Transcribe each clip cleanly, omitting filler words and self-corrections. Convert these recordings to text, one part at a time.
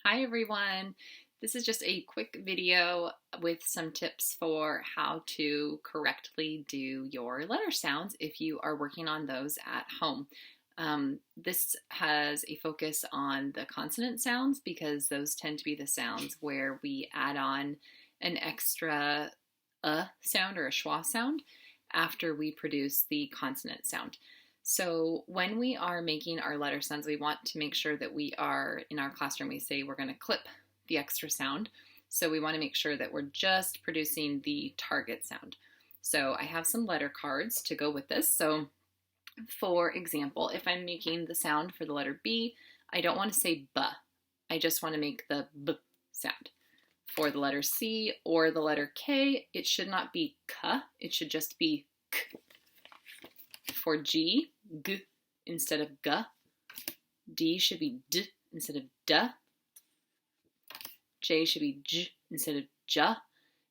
Hi everyone. This is just a quick video with some tips for how to correctly do your letter sounds if you are working on those at home. This has a focus on the consonant sounds because those tend to be the sounds where we add on an extra sound or a schwa sound after we produce the consonant sound. So when we are making our letter sounds, we want to make sure that we are, in our classroom, we say we're going to clip the extra sound. So we want to make sure that we're just producing the target sound. So I have some letter cards to go with this. So for example, if I'm making the sound for the letter B, I don't want to say B. I just want to make the B sound. For the letter C or the letter K, it should not be K, it should just be K. For G, G instead of G. D should be D instead of D. J should be J instead of J.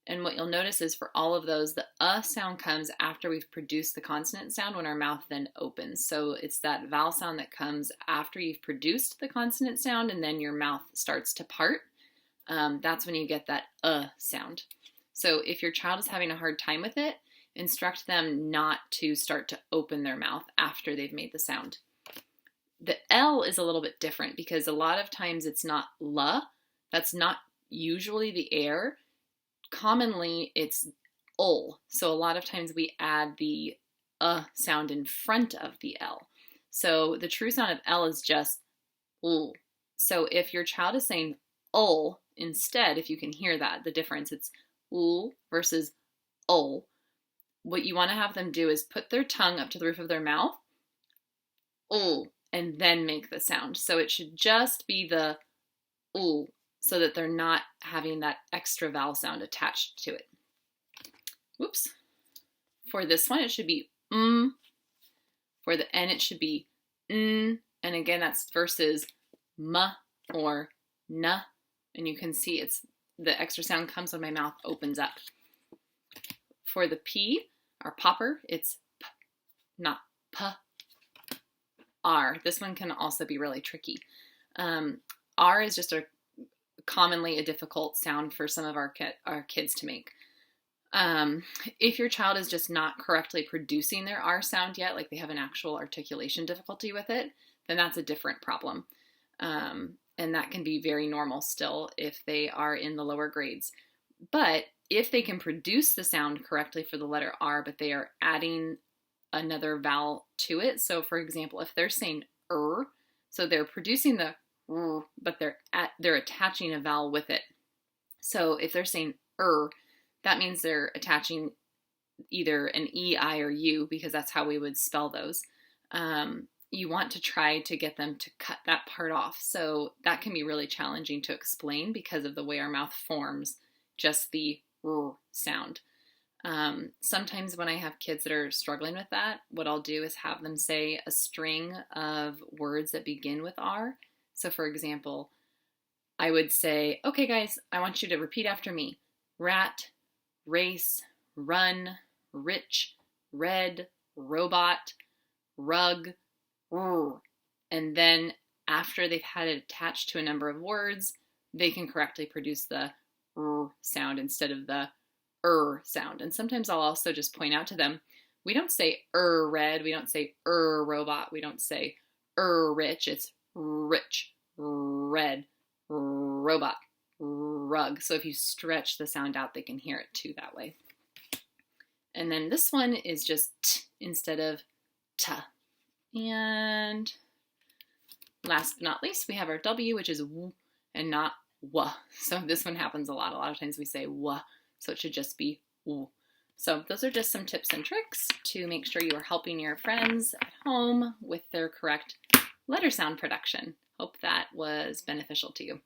And what you'll notice is for all of those, the sound comes after we've produced the consonant sound when our mouth then opens. So it's that vowel sound that comes after you've produced the consonant sound and then your mouth starts to part. That's when you get that sound. So if your child is having a hard time with it, instruct them not to start to open their mouth after they've made the sound. The L is a little bit different because a lot of times it's not L. That's not usually the air. Commonly it's ul. So a lot of times we add the sound in front of the L. So the true sound of L is just ul. So if your child is saying ul instead, if you can hear that, the difference, it's ul versus ul. What you want to have them do is put their tongue up to the roof of their mouth, and then make the sound. So it should just be the so that they're not having that extra vowel sound attached to it. Whoops. For this one, it should be For the N, it should be n. And again, that's versus m or n. And you can see it's the extra sound comes when my mouth opens up. For the P, our popper, it's p, not p. R. This one can also be really tricky. R is just commonly a difficult sound for some of our kids to make. If your child is just not correctly producing their R sound yet, like they have an actual articulation difficulty with it, then that's a different problem. And that can be very normal still if they are in the lower grades. But if they can produce the sound correctly for the letter R, but they are adding another vowel to it. So for example, if they're saying so they're producing the but they're attaching a vowel with it. So if they're saying that means they're attaching either an E, I, or U, because that's how we would spell those. You want to try to get them to cut that part off. So that can be really challenging to explain because of the way our mouth forms just the sound. Sometimes when I have kids that are struggling with that, what I'll do is have them say a string of words that begin with R. So for example, I would say, okay guys, I want you to repeat after me. Rat, race, run, rich, red, robot, rug, and then after they've had it attached to a number of words, they can correctly produce the sound instead of the sound. And sometimes I'll also just point out to them, we don't say red, we don't say robot, we don't say rich, it's rich, red, robot, rug. So if you stretch the sound out, they can hear it too that way. And then this one is just t instead of t. And last but not least, we have our W, which is w and not w. So this one happens a lot. A lot of times we say w, so it should just be w. So those are just some tips and tricks to make sure you are helping your friends at home with their correct letter sound production. Hope that was beneficial to you.